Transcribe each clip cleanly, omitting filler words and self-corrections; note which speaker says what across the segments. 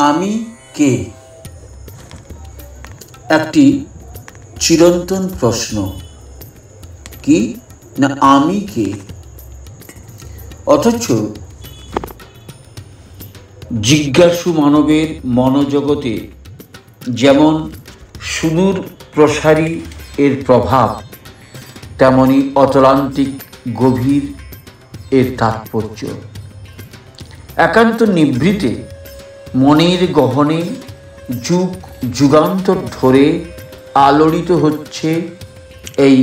Speaker 1: আমি কে একটি চিরন্তন প্রশ্ন। কি না আমি কে, অথচ জিজ্ঞাসু মানবের মনোজগতে যেমন সুদূর প্রসারী এর প্রভাব, তেমনি অতলান্তিক গভীর এর তাৎপর্য। একান্ত নিভৃতে মনের গহনে যুগ যুগান্তর ধরে আলোড়িত হচ্ছে এই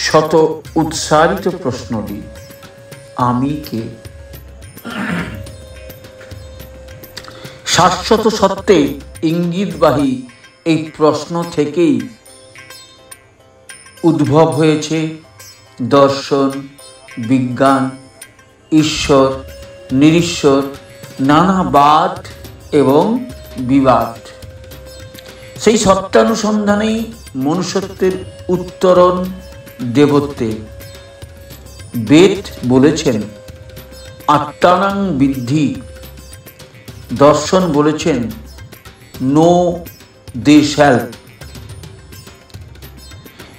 Speaker 1: শত উৎসারিত প্রশ্নটি, আমি কে। শাশ্বত সত্ত্বে ইঙ্গিতবাহী এই প্রশ্ন থেকেই উদ্ভব হয়েছে দর্শন, বিজ্ঞান, ঈশ্বর, নিরীশ্বর, নানা বাদ এবং বিবাদ। সেই সত্যানুসন্ধানেই মনুষ্যত্বের উত্তরণ দেবত্বে। বেদ বলেছেন আত্মানাং বিদ্ধি, দর্শন বলেছেন নো দে শ্যাল।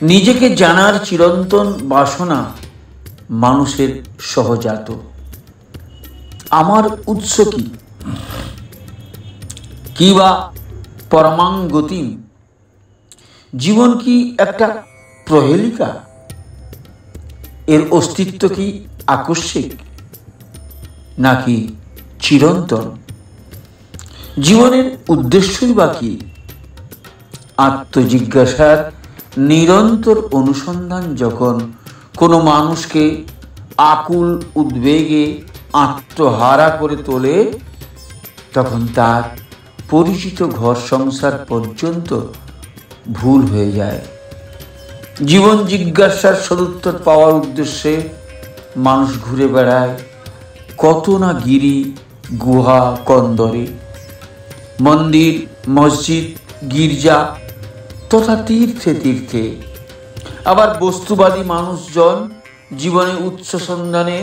Speaker 1: নিজেকে জানার চিরন্তন বাসনা মানুষের সহজাত। আমার উৎস কি বা পরমাং গতিম? জীবন কি একটা প্রহেলিকা? এর অস্তিত্ব কি আকস্মিক নাকি চিরন্তন? জীবনের উদ্দেশ্যই বা কি? আত্মজিজ্ঞাসার নিরন্তর অনুসন্ধান যখন কোনো মানুষকে আকুল উদ্বেগে আত্মহারা করে তোলে, তখন তার পরিচিত ঘর সংসার পর্যন্ত ভুল হয়ে যায়। জীবন জিজ্ঞাসার সদুত্তর পাওয়ার উদ্দেশ্যে মানুষ ঘুরে বেড়ায় কত না গিরি গুহা কন্দরে, মন্দির, মসজিদ, গির্জা তথা তীর্থে তীর্থে। আবার বস্তুবাদী মানুষজন জীবনে উৎস সন্ধানে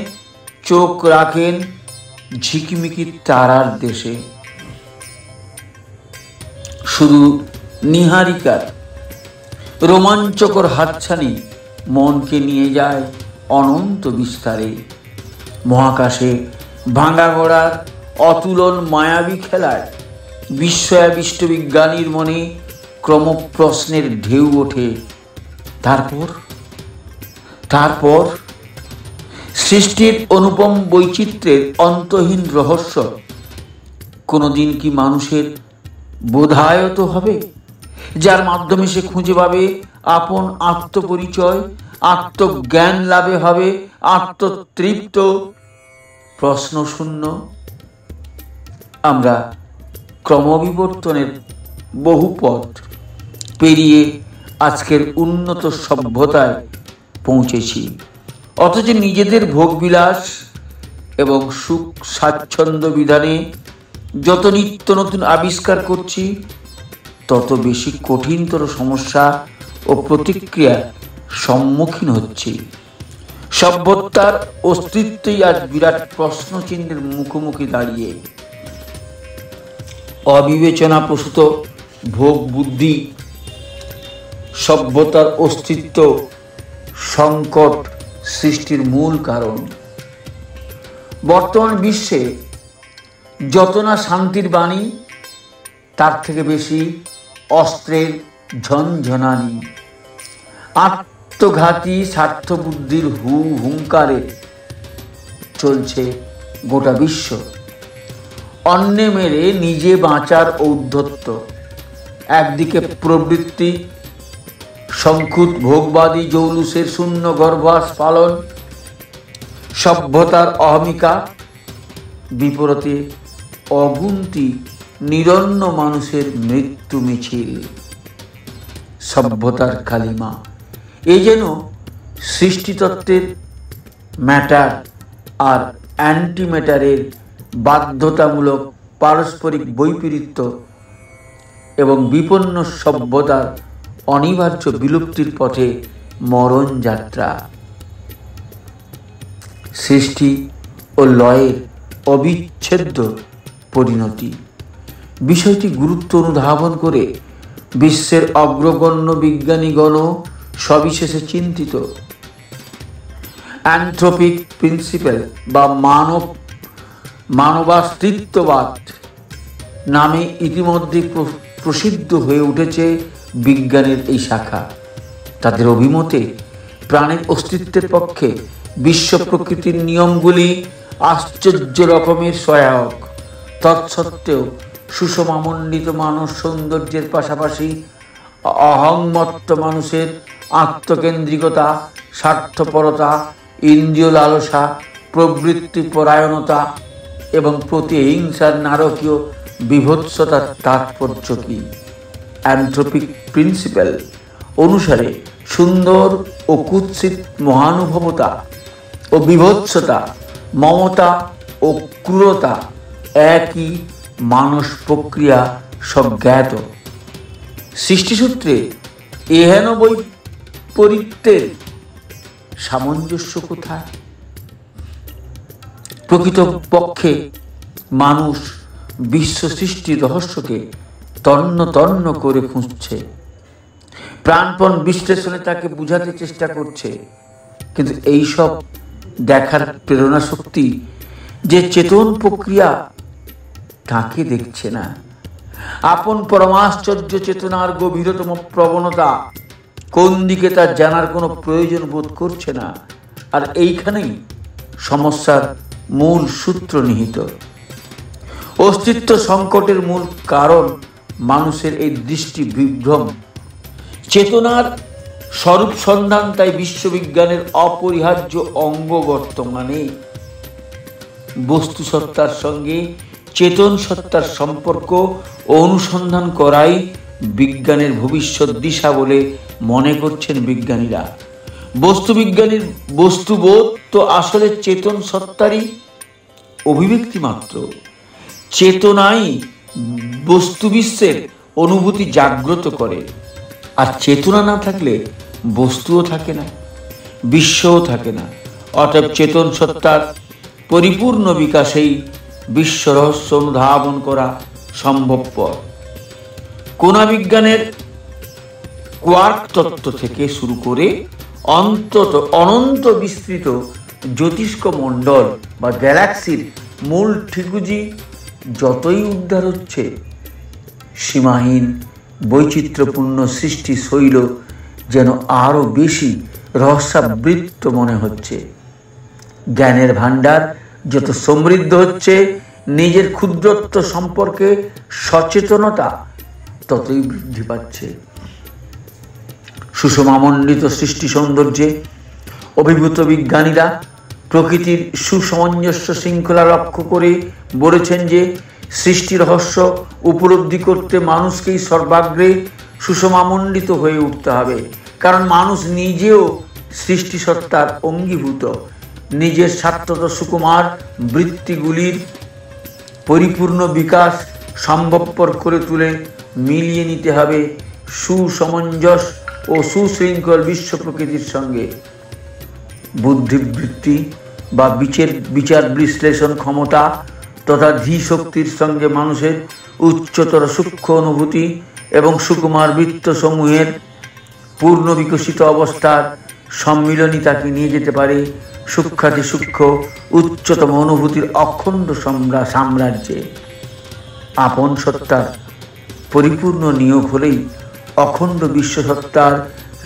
Speaker 1: চোখ রাখেন ঝিকিমিকি তারার দেশে। শুধু নিহারিকার রোমাঞ্চকর হাতছানি মনকে নিয়ে যায় অনন্ত বিস্তারে। মহাকাশে ভাঙা ঘোড়ার অতুলন মায়াবী খেলায় বিস্ময়াবিষ্ট বিজ্ঞানীর মনে ক্রমপ্রশ্নের ঢেউ ওঠে। তারপর সৃষ্টির অনুপম বৈচিত্র্যের অন্তহীন রহস্য কোনোদিন কি মানুষের বোধায়ত হবে, যার মাধ্যমে সে খুঁজে পাবে আপন আত্মপরিচয়, আত্মজ্ঞান লাভে হবে আত্মতৃপ্ত, প্রশ্নশূন্য। আমরা ক্রমবিবর্তনের বহু পথ পেরিয়ে আজকের উন্নত সভ্যতায় পৌঁছেছি, অথচ নিজেদের ভোগবিলাস এবং সুখ স্বাচ্ছন্দ্য বিধানে যত নিত্য নতুন আবিষ্কার করছি, তত বেশি কঠিনতর সমস্যা ও প্রতিক্রিয়ার সম্মুখীন হচ্ছি। সভ্যতার অস্তিত্বই আজ বিরাট প্রশ্নচিহ্নের মুখোমুখি দাঁড়িয়ে। অবিবেচনা প্রসূত ভোগ বুদ্ধি সভ্যতার অস্তিত্ব সংকট সৃষ্টির মূল কারণ। বর্তমান বিশ্বে যত না শান্তির বাণী, তার থেকে বেশি অস্ত্রের ঝনঝনানি। আত্মঘাতী স্বার্থবুদ্ধির হুঙ্কারে চলছে গোটা বিশ্ব। অন্যে মেরে নিজে বাঁচার ঔদ্ধত্য। একদিকে প্রবৃত্তি, সংকুত ভোগবাদী জৌলুসের শূন্য গর্ভাস পালন, সভ্যতার অহমিকা, বিপরীতে অগুন্তি নিরন্ন মানুষের মৃত্যু মিছিল, সভ্যতার কালিমা। এ যেন সৃষ্টিতত্ত্বের ম্যাটার আর অ্যান্টিম্যাটারের বাধ্যতামূলক পারস্পরিক বৈপরীত্য এবং বিপন্ন সভ্যতার অনিবার্য বিলুপ্তির পথে মরণ যাত্রা। সৃষ্টি ও লয়ের অবিচ্ছেদ্য পরিণতি। বিষয়টি গুরুত্ব অনুধাবন করে বিশ্বের অগ্রগণ্য বিজ্ঞানীগণও সবিশেষে চিন্তিত। অ্যান্থ্রোপিক প্রিন্সিপাল বা মানবাস্তিত্ববাদ নামে ইতিমধ্যে প্রসিদ্ধ হয়ে উঠেছে বিজ্ঞানের এই শাখা। তাদের অভিমতে প্রাণের অস্তিত্বের পক্ষে বিশ্ব প্রকৃতির নিয়মগুলি আশ্চর্য রকমের সহায়ক। তৎসত্ত্বেও সুষমামণ্ডিত মানব সৌন্দর্যের পাশাপাশি অহংমত্ত মানুষের আত্মকেন্দ্রিকতা, স্বার্থপরতা, ইন্দ্রিয় লালসা, প্রবৃত্তি পরায়ণতা এবং প্রতিহিংসার নারকীয় বিভৎসতার তাৎপর্য কি? অ্যান্থ্রোপিক প্রিন্সিপাল অনুসারে সুন্দর ও কুৎসিত মহানুভবতা ও বিভৎসতা, মমতা ও ক্রূরতা একই মানস প্রক্রিয়া স্বজ্ঞাত। সৃষ্টিসূত্রে এহেন বৈপরীত্যের সামঞ্জস্য কোথায়? প্রকৃতপক্ষে মানুষ বিশ্ব সৃষ্টির রহস্যকে তন্ন তন্ন করে খুঁজছে, প্রাণপণ বিশ্লেষণে তাকে বুঝাতে চেষ্টা করছে। কিন্তু এইসব দেখার প্রেরণা শক্তি যে চেতন প্রক্রিয়া, তাকে দেখছে না। আপন পরমাশ্চর্য চেতনার গভীরতম প্রবণতা কোন দিকে তা জানার কোনো প্রয়োজন বোধ করছে না। আর এইখানেই সমস্যার মূল সূত্র নিহিত। অস্তিত্ব সংকটের মূল কারণ মানুষের এই দৃষ্টি বিভ্রম। চেতনার স্বরূপ সন্ধান তাই বিশ্ববিজ্ঞানের অপরিহার্য অঙ্গ। বর্তমানে বস্তু সত্তার সঙ্গে চেতন সত্তার সম্পর্ক ও অনুসন্ধান করাই বিজ্ঞানের ভবিষ্যৎ দিশা বলে মনে করছেন বিজ্ঞানীরা। বস্তুবিজ্ঞানীর বস্তুবোধ তো আসলে চেতন সত্তারই অভিব্যক্তি মাত্র। চেতনাই বস্তুবিশ্বের অনুভূতি জাগ্রত করে। আর চেতনা না থাকলে বস্তুও থাকে না, বিশ্বও থাকে না। অতএব চেতন সত্তার পরিপূর্ণ বিকাশেই বিশ্ব রহস্য অনুধাবন করা সম্ভবপর। কণা বিজ্ঞানের কোয়ার্ক তত্ত্ব থেকে শুরু করে অনন্ত বিস্তৃত জ্যোতিষ্ক মণ্ডল বা গ্যালাক্সির মূল ঠিকুজি যতই উদ্ধার হচ্ছে, সীমাহীন বৈচিত্র্যপূর্ণ সৃষ্টি শৈল যেন আরো বেশি রহস্যাবৃত মনে হচ্ছে। জ্ঞানের ভাণ্ডার যত সমৃদ্ধ হচ্ছে, নিজের ক্ষুদ্রত্ব সম্পর্কে সচেতনতা ততই বৃদ্ধি পাচ্ছে। সুষমামণ্ডিত সৃষ্টি সৌন্দর্যে অভিভূত বিজ্ঞানীরা প্রকৃতির সুসমঞ্জস্য শৃঙ্খলা লক্ষ্য করে বলেছেন যে সৃষ্টি রহস্য উপলব্ধি করতে মানুষকেই সর্বাগ্রে সুষমামণ্ডিত হয়ে উঠতে হবে। কারণ মানুষ নিজেও সৃষ্টিসত্তার অঙ্গীভূত। নিজের স্বার্থত সুকুমার বৃত্তিগুলির পরিপূর্ণ বিকাশ সম্ভবপর করে তুলে মিলিয়ে নিতে হবে সুসমঞ্জস ও সুশৃঙ্খল বিশ্ব প্রকৃতির সঙ্গে। বুদ্ধিবৃত্তি বা বিচার বিশ্লেষণ ক্ষমতা তথা ধী শক্তির সঙ্গে মানুষের উচ্চতর সূক্ষ্ম অনুভূতি এবং সুকুমার বৃত্ত সমূহের পূর্ণ বিকশিত অবস্থার সম্মিলনই তাকে নিয়ে যেতে পারে সূক্ষ্মাতি সূক্ষ্ম উচ্চতম অনুভূতির অখণ্ড সাম্রাজ্যে। আপন সত্তার পরিপূর্ণ নিয়োগ হলেই অখণ্ড বিশ্বসত্তার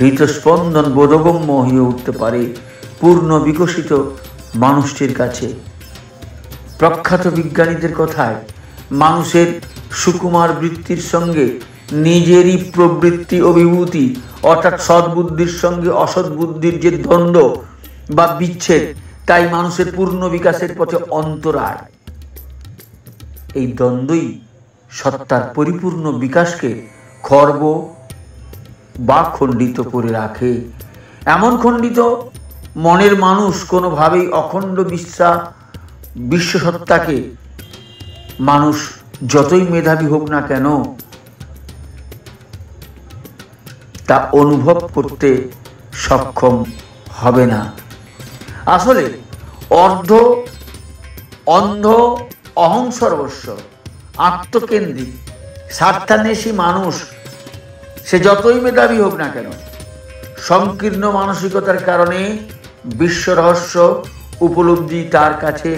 Speaker 1: হৃদস্পন্দন বোধগম্য হয়ে উঠতে পারে পূর্ণ বিকশিত মানুষটির কাছে। প্রখ্যাত বিজ্ঞানীদের কথায় মানুষের সুকুমার বৃত্তির সঙ্গে নিজেরই প্রবৃত্তি অভিভূতি অর্থাৎ সদ্বুদ্ধির সঙ্গে অসৎ বুদ্ধির যে দ্বন্দ্ব বা বিচ্ছেদ, তাই মানুষের পূর্ণ বিকাশের পথে অন্তরায়। এই দ্বন্দ্বই সত্তার পরিপূর্ণ বিকাশকে খর্ব বা খণ্ডিত করে রাখে। এমন খণ্ডিত মনের মানুষ কোনোভাবেই অখণ্ড বিশ্বসত্তাকে মানুষ যতই মেধাবী হোক না কেন তা অনুভব করতে সক্ষম হবে না। আসলে অন্ধ অহং সর্বস্ব আত্মকেন্দ্রিক, স্বার্থান্বেষী মানুষ সে যতই মেধাবী হোক না কেন, সংকীর্ণ মানসিকতার কারণে বিশ্ব রহস্য উপলব্ধি তার কাছে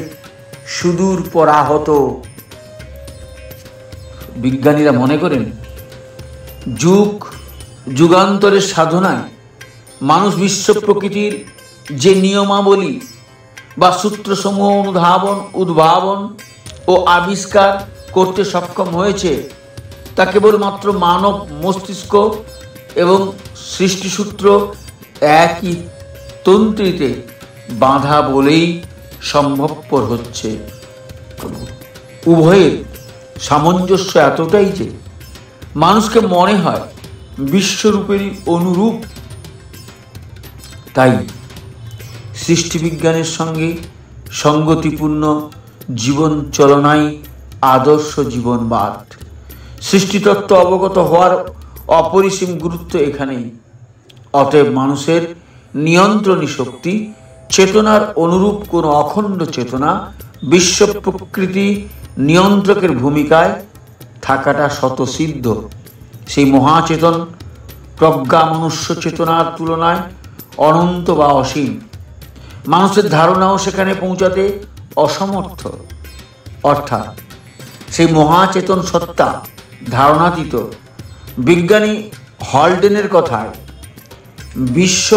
Speaker 1: সুদূর পরাহত। বিজ্ঞানীরা মনে করেন যুগ যুগান্তরের সাধনায় মানুষ বিশ্ব প্রকৃতির যে নিয়মাবলী বা সূত্রসমূহ উদ্ভাবন ও আবিষ্কার করতে সক্ষম হয়েছে তা কেবলমাত্র মানব মস্তিষ্ক এবং সৃষ্টিসূত্র একই তন্ত্রীতে বাঁধা বলেই সম্ভবপর হচ্ছে। উভয়ের সামঞ্জস্য এতটাই যে মানুষকে মনে হয় বিশ্বরূপেরই অনুরূপ। তাই সৃষ্টিবিজ্ঞানের সঙ্গে সঙ্গতিপূর্ণ জীবন চলনাই আদর্শ জীবনবাদ। সৃষ্টিতত্ত্ব অবগত হওয়ার অপরিসীম গুরুত্ব এখানেই। অতএব মানুষের নিয়ন্ত্রণী শক্তি চেতনার অনুরূপ কোনো অখণ্ড চেতনা বিশ্ব প্রকৃতি নিয়ন্ত্রকের ভূমিকায় থাকাটা স্বতঃসিদ্ধ। সেই মহাচেতন প্রজ্ঞা মনুষ্য চেতনার তুলনায় অনন্ত বা অসীম। মানুষের ধারণাও সেখানে পৌঁছাতে অসমর্থ। অর্থাৎ সেই মহাচেতন সত্তা ধারণাতীত। বিজ্ঞানী হলডেনের কথায় বিশ্ব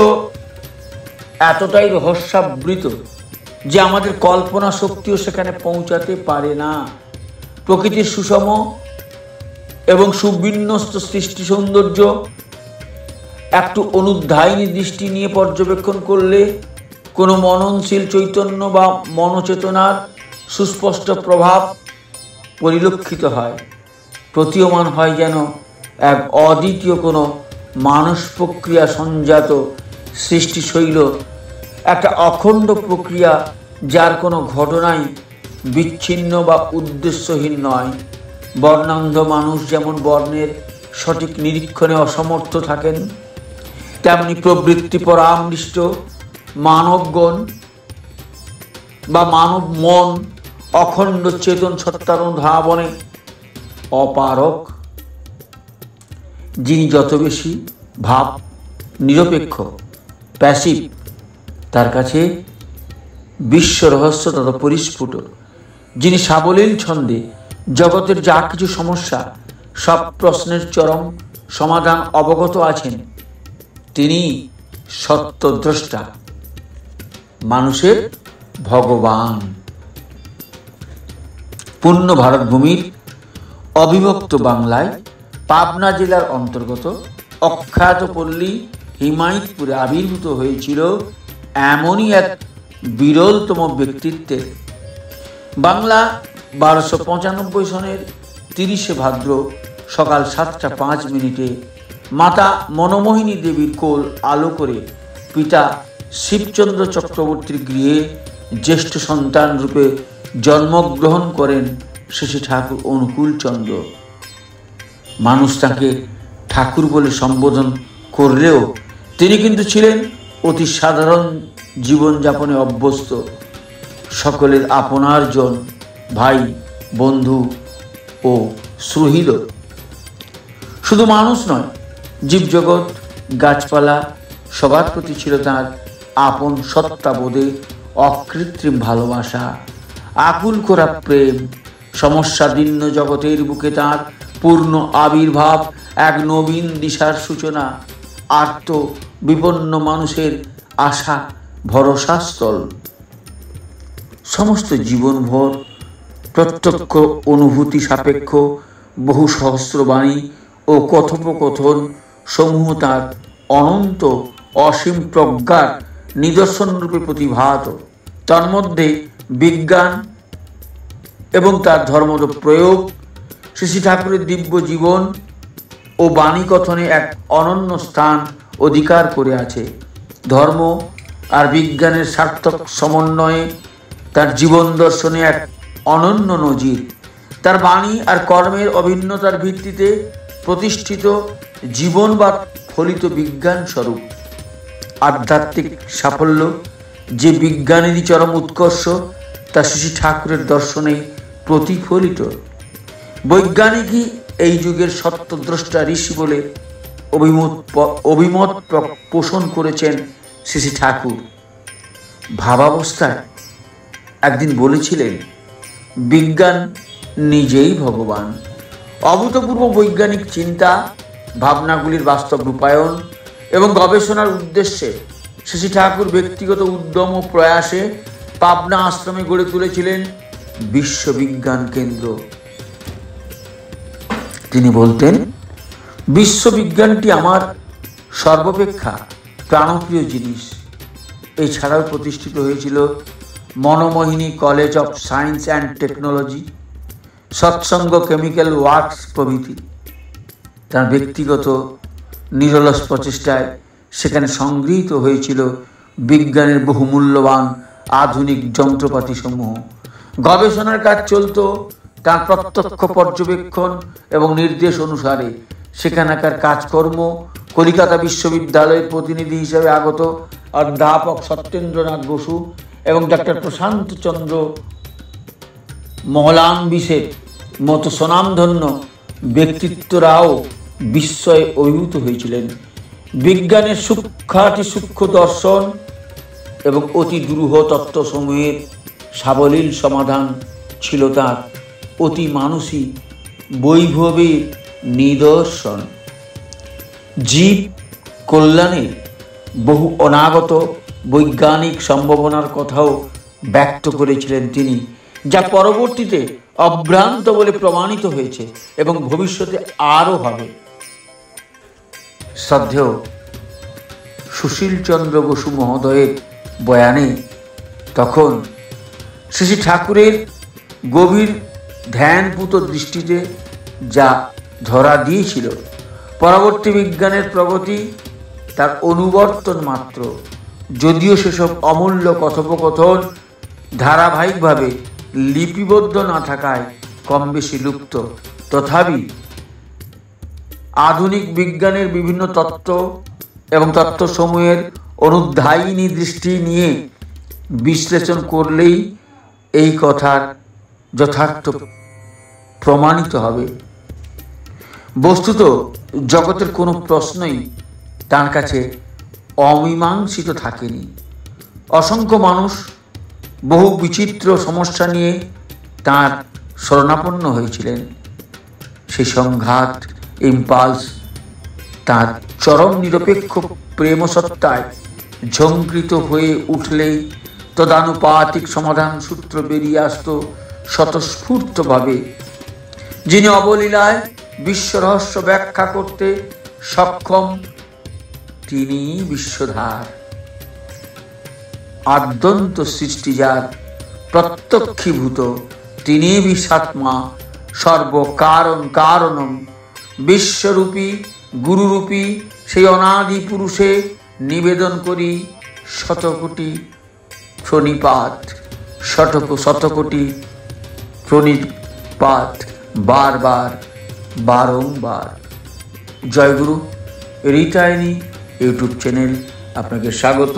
Speaker 1: এতটাই রহস্যাবৃত যে আমাদের কল্পনা শক্তিও সেখানে পৌঁছাতে পারে না। প্রকৃতির সুষম এবং সুবিন্যস্ত সৃষ্টি সৌন্দর্য একটু অনুধ্যায়িনী দৃষ্টি নিয়ে পর্যবেক্ষণ করলে কোনো মননশীল চৈতন্য বা মনচেতনার সুস্পষ্ট প্রভাব পরিলক্ষিত হয়। প্রতীয়মান হয় যেন এক অদ্বিতীয় কোনো মানস প্রক্রিয়া সঞ্জাত সৃষ্টিশৈল, একটা অখণ্ড প্রক্রিয়া যার কোনো ঘটনাই বিচ্ছিন্ন বা উদ্দেশ্যহীন নয়। বর্ণান্ধ মানুষ যেমন বর্ণের সঠিক নিরীক্ষণে অসমর্থ থাকেন, তেমনি প্রবৃত্তি পরামৃষ্ট মানবগণ বা মানব মন অখণ্ড চেতন সত্তার অনুধাবনে অপারক। যিনি যত বেশি ভাব নিরপেক্ষ প্যাসিভ, তার কাছে বিশ্ব রহস্য তত পরিস্ফুট। যিনি সাবলীল ছন্দে জগতের যা কিছু সমস্যা, সব প্রশ্নের চরম সমাধান অবগত আছেন, তিনি সত্যদ্রষ্টা, মানুষের ভগবান। পূর্ণ ভারতভূমির অবিভক্ত বাংলায় পাবনা জেলার অন্তর্গত অখ্যাত পল্লী হিমায়তপুরে আবির্ভূত হয়েছিল এমনই এক বিরলতম ব্যক্তিত্বের। বাংলা 1295 সনের 30শে ভাদ্র সকাল 7:05 মাতা মনমোহিনী দেবীর কোল আলো করে পিতা শিবচন্দ্র চক্রবর্তীর গৃহে জ্যেষ্ঠ সন্তান রূপে জন্মগ্রহণ করেন শ্রী ঠাকুর অনুকূলচন্দ্র। মানুষ তাকে ঠাকুর বলে সম্বোধন করলেও তিনি কিন্তু ছিলেন অতি সাধারণ জীবনযাপনে অভ্যস্ত, সকলের আপনার জন, ভাই, বন্ধু ও সুহৃদ। শুধু মানুষ নয়, জীবজগৎ, গাছপালা সবার প্রতি ছিল তাঁর আপন সত্তাবোধে অকৃত্রিম ভালোবাসা, আকুল করা প্রেম। সমস্যাদীর্ণ জগতের বুকে তাঁর পূর্ণ আবির্ভাব এক নবীন দিশার সূচনা, আর্ত বিপন্ন মানুষের আশা ভরসাস্থল। সমস্ত জীবনভর প্রত্যক্ষ অনুভূতি সাপেক্ষ বহু সহস্রবাণী ও কথোপকথন সমূহ তার অনন্ত অসীম প্রজ্ঞার নিদর্শন রূপে প্রতিভাত। তন্মধ্যে বিজ্ঞান এবং তার ধর্মদ প্রয়োগ শ্রী ঠাকুরের দিব্য জীবন ও বাণী কথনে এক অনন্য স্থান অধিকার করে আছে। ধর্ম আর বিজ্ঞানের সার্থক সমন্বয়ে তার জীবন দর্শনে এক অনন্য নজির। তার বাণী আর কর্মের অভিন্নতার ভিত্তিতে প্রতিষ্ঠিত জীবনবাদ ফলিত বিজ্ঞান স্বরূপ। আধ্যাত্মিক সাফল্য যে বিজ্ঞানেরই চরম উৎকর্ষ, তা শ্রী ঠাকুরের দর্শনে প্রতিফলিত। বৈজ্ঞানিকই এই যুগের সত্যদ্রষ্টা ঋষি বলে অভিমত পোষণ করেছেন শ্রী শ্রী ঠাকুর। ভাবাবস্থায় একদিন বলেছিলেন, বিজ্ঞান নিজেই ভগবান। অভূতপূর্ব বৈজ্ঞানিক চিন্তা ভাবনাগুলির বাস্তব রূপায়ণ এবং গবেষণার উদ্দেশ্যে শ্রী শ্রী ঠাকুর ব্যক্তিগত উদ্যম ও প্রয়াসে পাবনা আশ্রমে গড়ে তুলেছিলেন বিশ্ববিজ্ঞান কেন্দ্র। তিনি বলতেন, বিশ্ববিজ্ঞানটি আমার সর্বাপেক্ষা প্রাণপ্রিয় জিনিস। এছাড়াও প্রতিষ্ঠিত হয়েছিল Monomohini college of science and technology, Satsang chemical works প্রভৃতি। তার ব্যক্তিগত নিরলস প্রচেষ্টায় সেখানে সংগৃহীত হয়েছিল বিজ্ঞানের বহুমূল্যবান আধুনিক যন্ত্রপাতি সমূহ। গবেষণার কাজ চলত তার প্রত্যক্ষ পর্যবেক্ষণ এবং নির্দেশ অনুসারে। সেখানকার কাজকর্ম কলিকাতা বিশ্ববিদ্যালয়ের প্রতিনিধি হিসেবে আগত অধ্যাপক সত্যেন্দ্রনাথ বসু এবং ডক্টর প্রশান্ত চন্দ্র মহলানবিশের মতো স্বনামধন্য ব্যক্তিত্বরাও বিস্ময়ে অভিভূত হয়েছিলেন। বিজ্ঞানের সূক্ষ্মাতি সূক্ষ্ম দর্শন এবং অতি দুরূহ তত্ত্বসমূহের সাবলীল সমাধান ছিল তার অতি মানসী বৈভবের নিদর্শন। জীব কল্যাণের বহু অনাগত বৈজ্ঞানিক সম্ভাবনার কথাও ব্যক্ত করেছিলেন তিনি, যা পরবর্তীতে অভ্রান্ত বলে প্রমাণিত হয়েছে এবং ভবিষ্যতে আরও হবে। শ্রদ্ধেয় সুশীল চন্দ্র বসু মহোদয়ের বয়ানে তখন শ্রী শ্রী ঠাকুরের গভীর ধ্যানপূত দৃষ্টিতে যা ধরা দিয়েছিল, পরবর্তী বিজ্ঞানের প্রগতি তার অনুবর্তন মাত্র। যদিও সেসব অমূল্য কথোপকথন ধারাবাহিকভাবে লিপিবদ্ধ না থাকায় কম বেশি লুপ্ত, তথাপি আধুনিক বিজ্ঞানের বিভিন্ন তত্ত্ব এবং তত্ত্বসমূহের অনুধ্যায়িনী দৃষ্টি নিয়ে বিশ্লেষণ করলেই এই কথার যথার্থ প্রমাণিত হবে। বস্তুত জগতের কোনো প্রশ্নই তার কাছে অমীমাংসিত থাকেনি। অসংখ্য মানুষ বহু বিচিত্র সমস্যা নিয়ে তার শরণাপন্ন হয়েছিলেন। সেই সংঘাত ইম্পালস তার চরম নিরপেক্ষ প্রেমসত্তায় ঝঙ্কৃত হয়ে উঠলেই তদানুপাতিক সমাধান সূত্র বেরিয়ে আসত স্বতঃস্ফূর্তভাবে। যিনি অবলীলায় বিশ্বরহস্য ব্যাখ্যা করতে সক্ষম, তিনি বিশ্বধার। আদ্যন্ত সৃষ্টি যার প্রত্যক্ষীভূত, তিনি বিশ্বাত্মা সর্বকারণ কারণম। বিশ্বরূপী গুরুরূপী সেই অনাদি পুরুষে নিবেদন করি শতকোটি প্রণিপাত, শতকোটি প্রণিপাত, বারবার বারংবার। জয়গুরু রিটাইনি ইউটিউব চ্যানেল আপনাকে স্বাগত,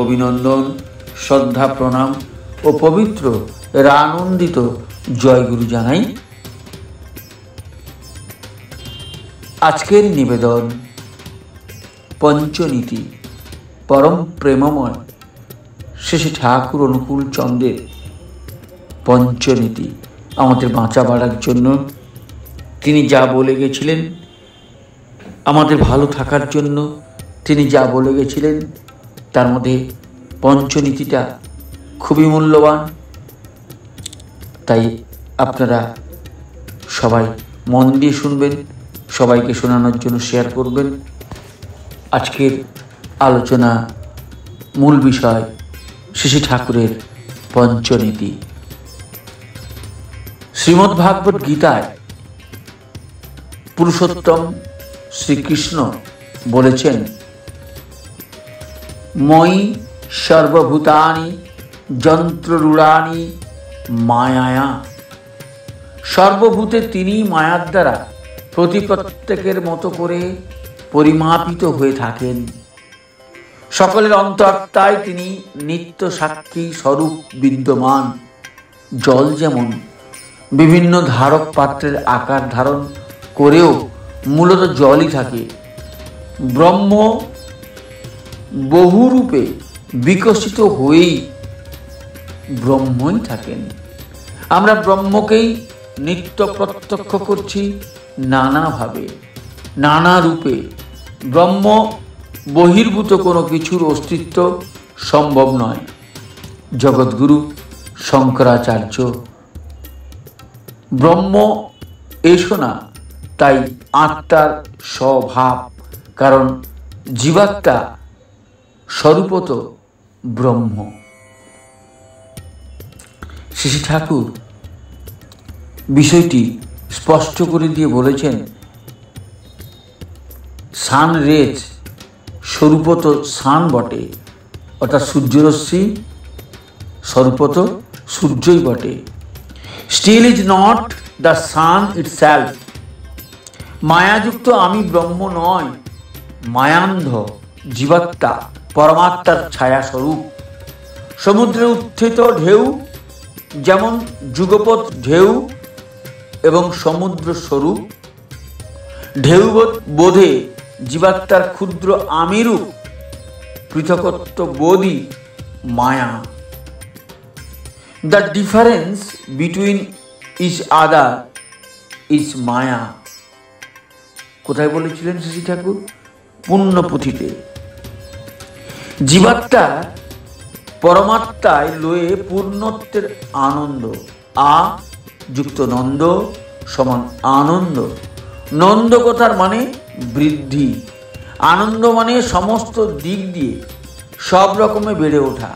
Speaker 1: অভিনন্দন, শ্রদ্ধা, প্রণাম ও পবিত্র আনন্দিত জয়গুরু জানাই। আজকের নিবেদন পঞ্চনীতি পরম প্রেমময় শ্রী শ্রী ঠাকুর অনুকূল চন্দ্রের পঞ্চনীতি। আমাদের বাঁচা বাড়ার জন্য তিনি যা বলে গেছিলেন, আমাদের ভালো থাকার জন্য তিনি যা বলে গেছিলেন, তার মধ্যে পঞ্চনীতিটা খুবই মূল্যবান। তাই আপনারা সবাই মন দিয়ে শুনবেন, সবাইকে শোনানোর জন্য শেয়ার করবেন। আজকের আলোচনা মূল বিষয় শ্রী শ্রী ঠাকুরের পঞ্চনীতি। শ্রীমদ্ভাগবত গীতায় পুরুষোত্তম শ্রীকৃষ্ণ বলেছেন, ময়ি সর্বভূতানি যন্ত্ররূঢ়ানি মায়ায়া। সর্বভূতে তিনি মায়ার দ্বারা প্রত্যেকের মতো করে পরিমাপিত হয়ে থাকেন। সকলের অন্তরাত্মায় তিনি নিত্য সাক্ষী স্বরূপ বিদ্যমান। জল যেমন বিভিন্ন ধারক পাত্রের আকার ধারণ করেও মূলত জলই থাকে। ব্রহ্ম বহুরূপে বিকশিত হয়েই ব্রহ্মই থাকেন। আমরা ব্রহ্মকেই নিত্য প্রত্যক্ষ করছি নানাভাবে, নানা রূপে। ব্রহ্ম বহির্ভূত কোনো কিছুর অস্তিত্ব সম্ভব নয়। জগৎগুরু শঙ্করাচার্য ব্রহ্ম এসো না, তাই আত্মার স্বভাব, কারণ জীবাত্মা স্বরূপত ব্রহ্ম। শ্রী ঠাকুর বিষয়টি স্পষ্ট করে দিয়ে বলেছেন, সান রেজ স্বরূপত সান বটে, অর্থাৎ সূর্যরশ্মি স্বরূপত সূর্যই বটে। Still is not the sun itself. মায়াযুক্ত আমি ব্রহ্ম নয়, মায়ান্ধ জীবাত্মা পরমাত্মার ছায়া স্বরূপ। সমুদ্রে উত্থিত ঢেউ যেমন যুগপৎ ঢেউ এবং সমুদ্র স্বরূপ, ঢেউ বোধে জীবাত্মার ক্ষুদ্র আমিরূপ পৃথকত্ব বোধই মায়া। The difference between each other is maya. কোথায় বলেছিলেন শ্রী ঠাকুর? পুণ্যপুঁথিতে। জীবাত্মা পরমাত্মায় লয়ে পূর্ণত্বের আনন্দ। আ যুক্ত নন্দ সমান আনন্দ। নন্দ কথার মানে বৃদ্ধি, আনন্দ মানে সমস্ত দিক দিয়ে সব রকমে বেড়ে ওঠা।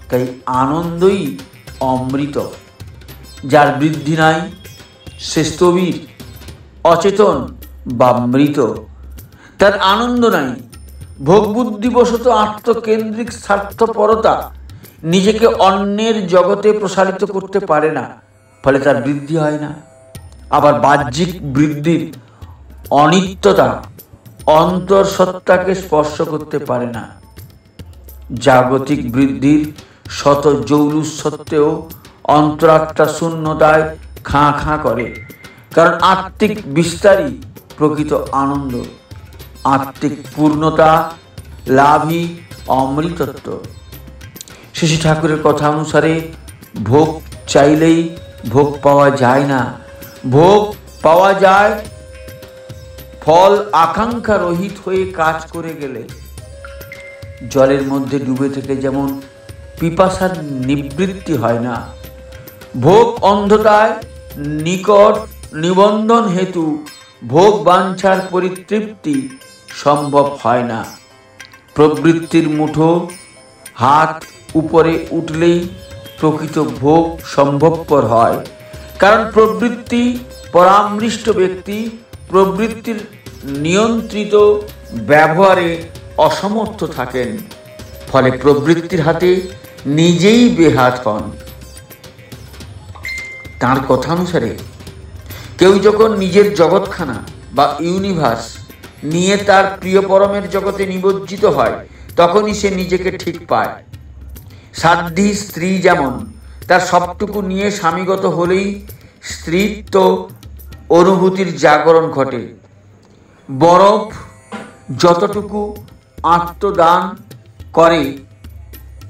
Speaker 1: তাই আনন্দই অমৃত। যার বৃদ্ধি নাই সে স্থবির, অচেতন বা মৃত। তার আনন্দ নাই। ভোগবুদ্ধিবশত আত্মকেন্দ্রিক স্বার্থপরতা নিজেকে অন্যের জগতে প্রসারিত করতে পারে না, ফলে তার বৃদ্ধি হয় না। আবার বাহ্যিক বৃদ্ধির অনিত্যতা অন্তঃসত্ত্বাকে স্পর্শ করতে পারে না। জাগতিক বৃদ্ধির শত জৌলুস সত্ত্বেও অন্তরাত্মা শূন্যতায় খাঁ খাঁ করে, কারণ আত্মিক বিস্তারই প্রকৃত আনন্দ। আত্মিক পূর্ণতা লাভই অমৃতত্ব। শ্রী ঠাকুরের কথা অনুসারে ভোগ চাইলেই ভোগ পাওয়া যায় না। ভোগ পাওয়া যায় ফল আকাঙ্ক্ষা রহিত হয়ে কাজ করে গেলে। জলের মধ্যে ডুবে থেকে যেমন পিপাসার নিবৃত্তি হয় না, ভোগ অন্ধতায় নিকট নিবন্ধন হেতু ভোগ বাঞ্ছার পরিতৃপ্তি সম্ভব হয় না। প্রবৃত্তির মুঠো হাত উপরে উঠলেই প্রকৃত ভোগ সম্ভবপর হয়, কারণ প্রবৃত্তি পরামৃষ্ট ব্যক্তি প্রবৃত্তির নিয়ন্ত্রিত ব্যবহারে অসমর্থ থাকেন, ফলে প্রবৃত্তির হাতে নিজেই বেহাত হন। তাঁর কথা অনুসারে কেউ যখন নিজের জগৎখানা বা ইউনিভার্স নিয়ে তার প্রিয় পরমের জগতে নিমজ্জিত হয়, তখনই সে নিজেকে ঠিক পায়। সাধ্বী স্ত্রী যেমন তার সবটুকু নিয়ে স্বামীগত হলেই স্ত্রীত্ব অনুভূতির জাগরণ ঘটে। বরফ যতটুকু আত্মদান করে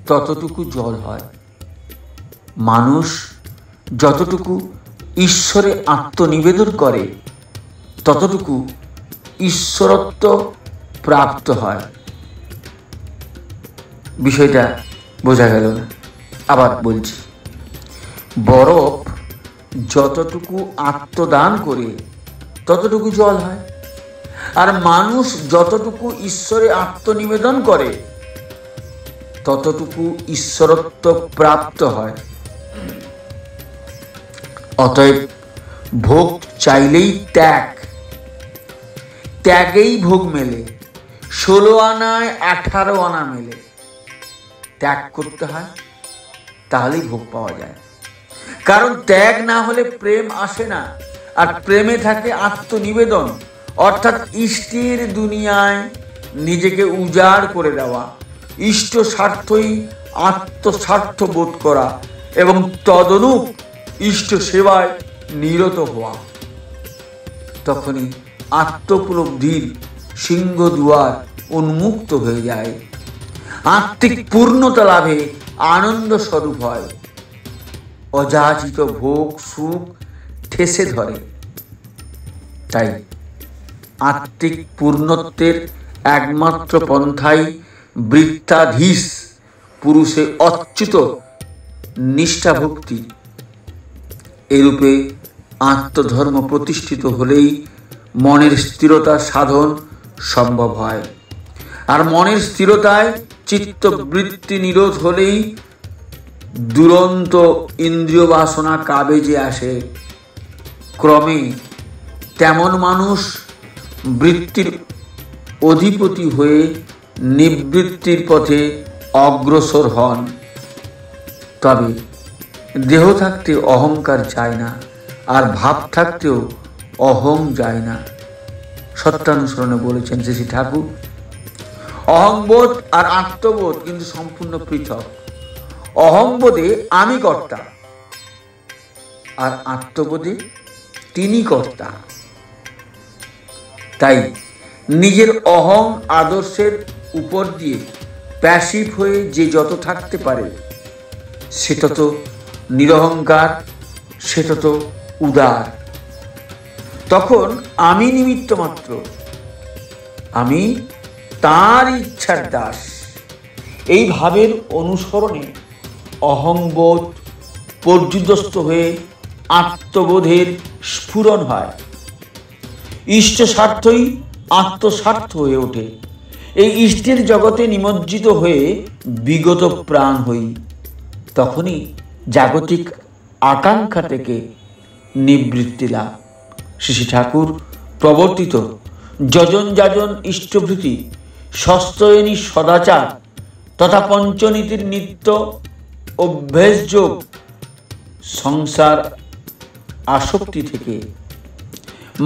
Speaker 1: ততটুকু জল হয়। মানুষ যতটুকু ঈশ্বরে আত্মনিবেদন করে ততটুকু ঈশ্বরত্ব প্রাপ্ত হয়। বিষয়টা বোঝা গেল না? আবার বলছি, বরফ যতটুকু আত্মদান করে ততটুকু জল হয়, আর মানুষ যতটুকু ঈশ্বরে আত্মনিবেদন করে ততটুকু ঈশ্বরত্ব প্রাপ্ত হয়। অতএব ভোগ চাইলেই ত্যাগ, ত্যাগেই ভোগ মেলে। 16 আনায় 18 আনা মেলে। ত্যাগ করতে হয়, তাহলেই ভোগ পাওয়া যায়। কারণ ত্যাগ না হলে প্রেম আসে না, আর প্রেমে থাকে আত্মনিবেদন, অর্থাৎ ইষ্টের দুনিয়ায় নিজেকে উজাড় করে দেওয়া, ইষ্ট স্বার্থই আত্মস্বার্থ বোধ করা এবং তদনুপ ইষ্ট সেবায় নিরত হওয়া। তখনই আত্মোপলব্ধির সিংহদুয়ার উন্মুক্ত হয়ে যায়, আত্মিক পূর্ণতা লাভে আনন্দ স্বরূপ হয়, অযাচিত ভোগ সুখ ঠেসে ধরে। তাই আত্মিক পূর্ণত্বের একমাত্র পন্থাই বৃত্তাধীশ পুরুষে অচ্যুত নিষ্ঠাভক্তি। এরূপে আত্মধর্ম প্রতিষ্ঠিত হলেই মনের স্থিরতা সাধন সম্ভব হয়, আর মনের স্থিরতায় চিত্তবৃত্তি নিরোধ হলেই দুরন্ত ইন্দ্রিয় বাসনা কাবেজে আসে। ক্রমে তেমন মানুষ বৃত্তির অধিপতি হয়ে নিবৃত্তির পথে অগ্রসর হন। তবে দেহ থাকতে অহংকার যায় না, আর ভাব থাকতেও অহং যায় না। সত্যানুসরণে বলেছেন শ্রী ঠাকুর, অহংবোধ আর আত্মবোধ কিন্তু সম্পূর্ণ পৃথক। অহংবোধে আমি কর্তা, আর আত্মবোধে তিনি কর্তা। তাই নিজের অহং আদর্শের উপর দিয়ে প্যাসিভ হয়ে যে যত থাকতে পারে সেটা তো নিরহংকার, সেটা তো উদার। তখন আমি নিমিত্ত মাত্র, আমি তার ইচ্ছার দাস। এই ভাবের অনুসরণে অহংবোধ পর্যুদস্ত হয়ে আত্মবোধের স্ফুরণ হয়, ইষ্ট স্বার্থই আত্মস্বার্থ হয়ে ওঠে। এই ইষ্টের জগতে নিমজ্জিত হয়ে বিগত প্রাণ হই। তখনই জাগতিক আকাঙ্ক্ষা থেকে নিবৃত্তি লাভ। শ্রী ঠাকুর প্রবর্তিত যজন যাজন ইষ্টভৃতি, সস্তয়নী সদাচার তথা পঞ্চনীতির নিত্য অভ্যাসযোগ সংসার আসক্তি থেকে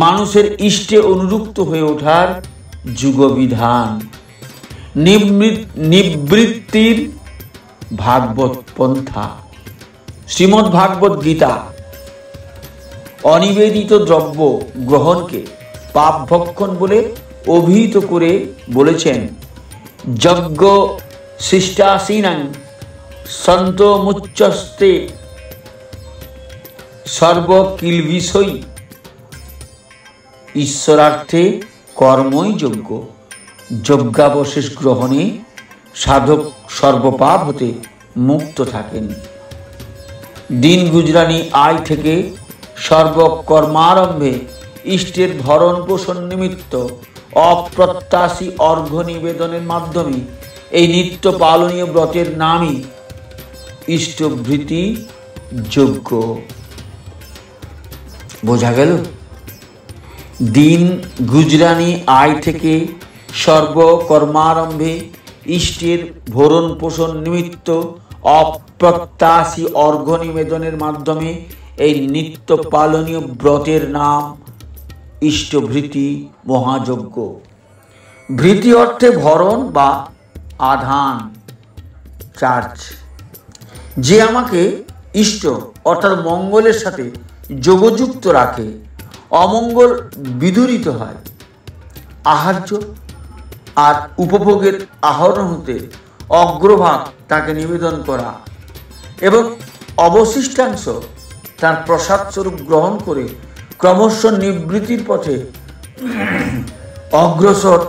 Speaker 1: মানুষের ইষ্টে অনুরুক্ত হয়ে ওঠার যুগবিধান। নিবৃত্তির ভাগবত পন্থা। শ্রীমদ্ ভাগবত গীতা অনিবেদিত দ্রব্য গ্রহণকে পাপ ভক্ষণ বলে অভিহিত করে বলেছেন, যজ্ঞ শিষ্টাসীনাং সন্তমুচ্চস্তে সর্বকিলবিষয়ী। ঈশ্বরার্থে কর্মই যজ্ঞ। যজ্ঞাবশেষ গ্রহণে সাধক সর্বপাপ হতে মুক্ত থাকেন। দিন গুজরানি আয় থেকে সর্বকর্মারম্ভে ইষ্টের ভরণ পোষণ নিমিত্ত অপ্রত্যাশী অর্ঘ্য নিবেদনের মাধ্যমে এই নিত্য পালনীয় ব্রতের নামই ইষ্টভৃতি যজ্ঞ। বোঝা গেল? দিন গুজরানি আয় থেকে সর্বকর্মারম্ভে ইষ্টের ভরণ পোষণ নিমিত্ত অপ্রত্যাশী অর্ঘ্য নিবেদনের মাধ্যমে এই নিত্য পালনীয় ব্রতের নাম ইষ্টভৃতি মহাযজ্ঞ। ভৃতি অর্থে ভরণ বা আধান, চার্জ। যে আমাকে ইষ্ট অর্থাৎ মঙ্গলের সাথে যোগযুক্ত রাখে, অমঙ্গল বিদূরিত হয়। আহার্য আর উপভোগের আহরণ হতে অগ্রভাগ তাকে নিবেদন করা এবং অবশিষ্টাংশ তার প্রসাদ স্বরূপ গ্রহণ করে ক্রমশ নিবৃত্তির পথে অগ্রসর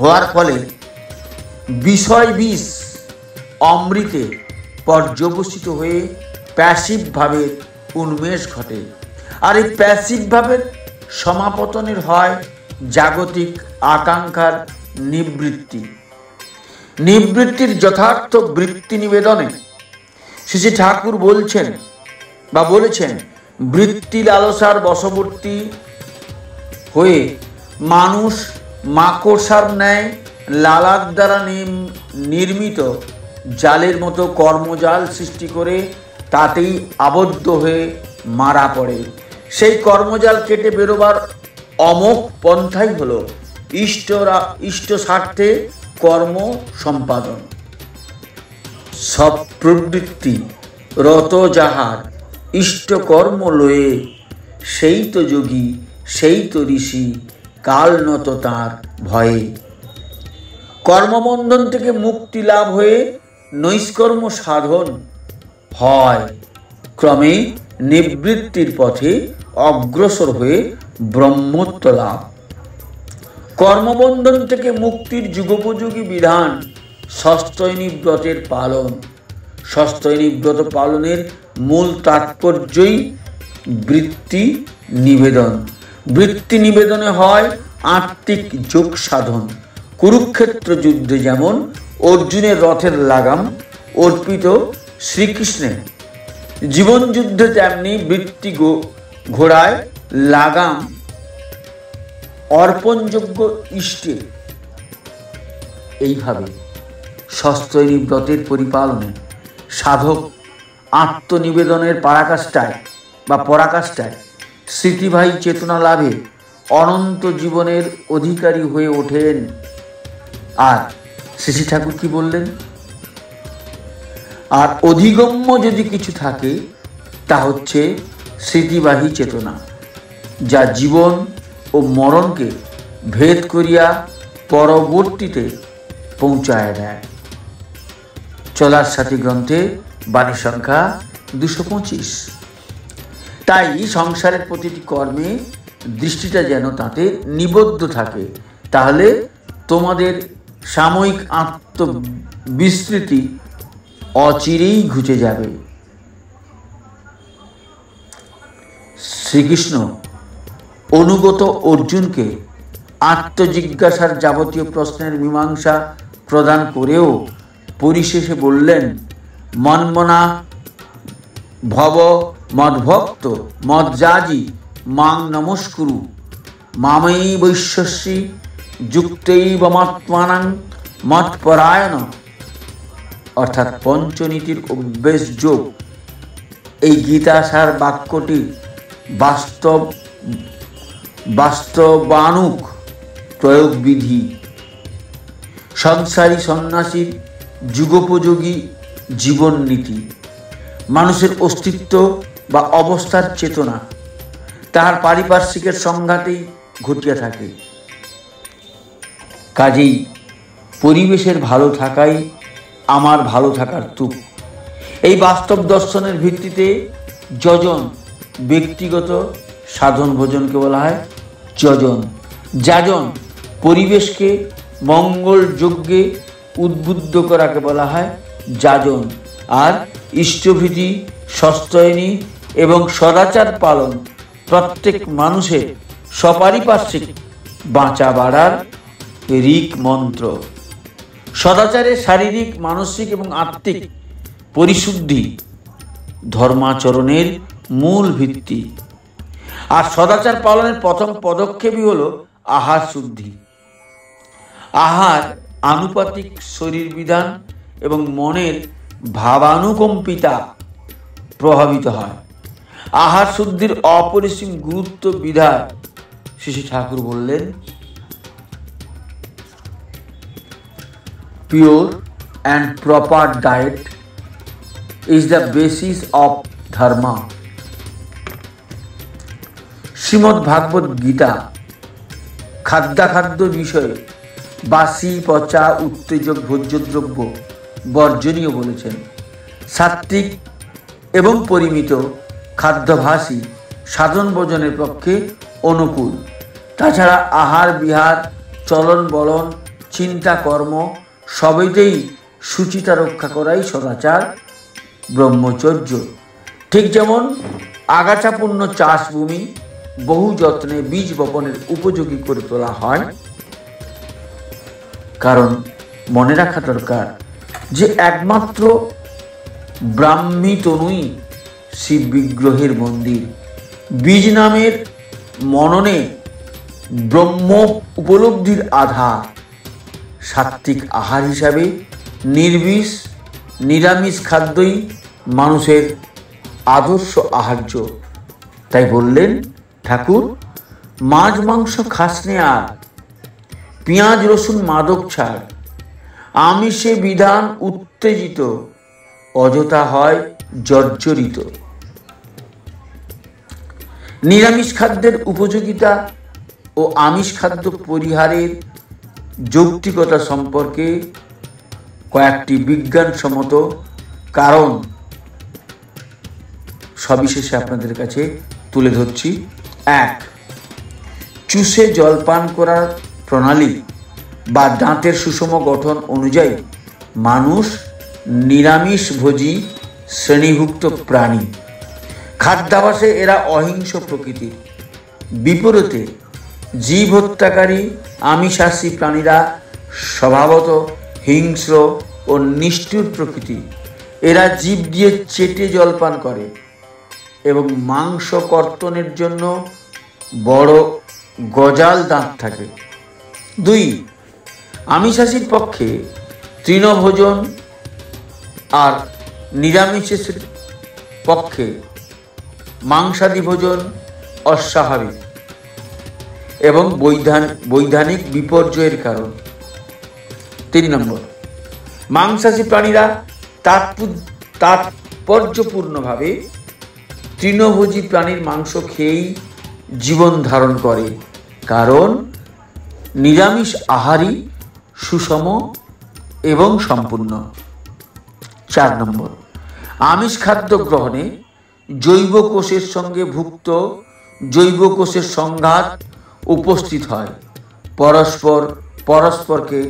Speaker 1: হওয়ার ফলে বিষয় বিষ অমৃতে পর্যবসিত হয়ে প্যাসিভ ভাবের উন্মেষ ঘটে। আর এই প্যাসিভ ভাবের সমাপতনের হয় জাগতিক আকাঙ্ক্ষার নিবৃত্তি। নিবৃত্তির যথার্থ বৃত্তি নিবেদনে শ্রী ঠাকুর বলেছেন, বৃত্তি লালসার বশবর্তী হয়ে মানুষ মাকড়সার ন্যায় লালার দ্বারা নির্মিত জালের মতো কর্মজাল সৃষ্টি করে তাতেই আবদ্ধ হয়ে মারা পড়ে। সেই কর্মজাল কেটে বেরোবার অমোঘ পন্থাই হল ইষ্ট স্বার্থে কর্ম সম্পাদন। সব প্রবৃত্তি রত যাহার ইষ্ট কর্ম লয়ে, সেই তো যোগী, সেই তো ঋষি, কাল নত তাঁর ভয়ে। কর্মবন্ধন থেকে মুক্তি লাভ হয়ে নৈষ্কর্ম সাধন হয়, ক্রমে নিবৃত্তির পথে অগ্রসর হয়ে ব্রহ্মত্ব লাভ। কর্মবন্ধন থেকে মুক্তির যুগোপযোগী বিধান ষষ্ঠৈনী ব্রতের পালন। ষষ্ঠৈনী ব্রত পালনের মূল তাৎপর্যই বৃত্তি নিবেদন। বৃত্তি নিবেদনে হয় আত্মিক যোগ সাধন। কুরুক্ষেত্র যুদ্ধে যেমন অর্জুনের রথের লাগাম অর্পিত শ্রীকৃষ্ণের, জীবন যুদ্ধে তেমনি বৃত্তি ঘোড়ায় লাগাম অর্পণযোগ্য ইষ্টে। এইভাবে ষষ্ঠৈনী ব্রতের পরিপালনে সাধক আত্মনিবেদনের পরাকাষ্ঠায় স্মৃতিবাহী চেতনা লাভে অনন্ত জীবনের অধিকারী হয়ে ওঠেন। আর শ্রী ঠাকুর কি বললেন? আর অধিগম্য যদি কিছু থাকে তা হচ্ছে স্মৃতিবাহী চেতনা, যা জীবন ও মরণকে ভেদ করিয়া পরবর্তীতে পৌঁছায় দেয়। চলার সাথী গ্রন্থে বাণী সংখ্যা 225। তাই সংসারের প্রতিটি কর্মে দৃষ্টিটা যেন তাতে নিবদ্ধ থাকে, তাহলে তোমাদের সাময়িক আত্মবিস্মৃতি অচিরেই ঘুচে যাবে। শ্রীকৃষ্ণ অনুগত অর্জুনকে আত্মজিজ্ঞাসার যাবতীয় প্রশ্নের মীমাংসা প্রদান করেও পরিশেষে বললেন, মন্মনা ভব মদ্ভক্ত মজ্জাজি মাং নমস্কুরু মামৈ বৈশ্যসি যুক্তৈবমাত্মানাং মৎপরায়ণ। অর্থাৎ পঞ্চনীতির অভ্যেস যোগ। এই গীতাসার বাক্যটি বাস্তবানুক প্রয়োগ বিধি। সংসারী সন্ন্যাসীর যুগোপযোগী জীবন নীতি। মানুষের অস্তিত্ব বা অবস্থার চেতনা তার পারিপার্শ্বিকের সংঘাতেই ঘটিয়া থাকে। কাজেই পরিবেশের ভালো থাকাই আমার ভালো থাকার তুক। এই বাস্তব দর্শনের ভিত্তিতে যজন, ব্যক্তিগত সাধন ভোজনকে বলা হয় যজন। যাজন, পরিবেশকে মঙ্গল যজ্ঞে উদ্বুদ্ধ করাকে বলা হয় যাজন। আর ইষ্টভীতি, ষষ্ঠৈনী এবং সদাচার পালন প্রত্যেক মানুষের সপারিপার্শ্বিক বাঁচা বাড়ার ঋক মন্ত্র। সদাচারের শারীরিক, মানসিক এবং আত্মিক পরিশুদ্ধি ধর্মাচরণের মূল ভিত্তি। আর সদাচার পালনের প্রথম পদক্ষেপই হলো আহার শুদ্ধি। আহার আনুপাতিক শরীর বিধান এবং মনের ভাবানুকম্পিতা প্রভাবিত হয়। আহার শুদ্ধির অপরিসীম গুরুত্ব বিধায় শ্রী ঠাকুর বললেন, pure and proper diet is the basis of dharma. Shrimad Bhagavad Gita খাদ্যাখাদ্য বিষয়ে বাসি, পচা, উত্তেজক ভোজ্যদ্রব্য বর্জনীয় বলেছেন। সাত্ত্বিক এবং পরিমিত খাদ্যাভ্যাসী সাধন ভোজনের পক্ষে অনুকূল। তাছাড়া আহার বিহার, চলন বলন, চিন্তা কর্ম সবেতেই শুচিতা রক্ষা করাই সদাচার, ব্রহ্মচর্য। ঠিক যেমন আগাছাপূর্ণ চাষভূমি বহু যত্নে বীজ বপনের উপযোগী করে তোলা হয়। কারণ মনে রাখা দরকার যে একমাত্র ব্রাহ্মী তনুই শিব বিগ্রহের মন্দির। বীজ নামের মননে ব্রহ্ম উপলব্ধির আধার। সাত্ত্বিক আহার হিসাবে নিরামিষ খাদ্যই মানুষের আদর্শ আহার্য। তাই বললেন ঠাকুর, মাছ মাংস খাস নে আর, পেঁয়াজ রসুন মাদক ছাড়, আমিষে বিধান উত্তেজিত, অযথা হয় জর্জরিত। নিরামিষ খাদ্যের উপযোগিতা ও আমিষ খাদ্য পরিহারের যৌক্তিকতা সম্পর্কে কয়েকটি বিজ্ঞানসম্মত কারণ সবিশেষে আপনাদের কাছে তুলে ধরছি। 1. চুষে জল পান করার প্রণালী বা দাঁতের সুষম গঠন অনুযায়ী মানুষ নিরামিষভোজী শ্রেণীভুক্ত প্রাণী। খাদ্যাভ্যাসে এরা অহিংস প্রকৃতির। বিপরীতে জীব হত্যাকারী আমিষাশী প্রাণীরা স্বভাবত হিংস্র ও নিষ্ঠুর প্রকৃতি। এরা জীব দিয়ে চেটে জলপান করে এবং মাংস কর্তনের জন্য বড় গজাল দাঁত থাকে। 2. আমিষাশীর পক্ষে তৃণভোজন আর নিরামিষের পক্ষে মাংসাদি ভোজন অস্বাভাবিক এবং বৈধানিক বিপর্যয়ের কারণ। 3 নম্বর, মাংসাশী প্রাণীরা তাৎপর্যপূর্ণভাবে তৃণভোজী প্রাণীর মাংস খেয়েই জীবন ধারণ করে, কারণ নিরামিষ আহারই সুষম এবং সম্পূর্ণ। 4 নম্বর, আমিষ খাদ্য গ্রহণে জৈব কোষের সঙ্গে ভুক্ত জৈব কোষের সংঘাত উপস্থিত হয়। পরস্পরকে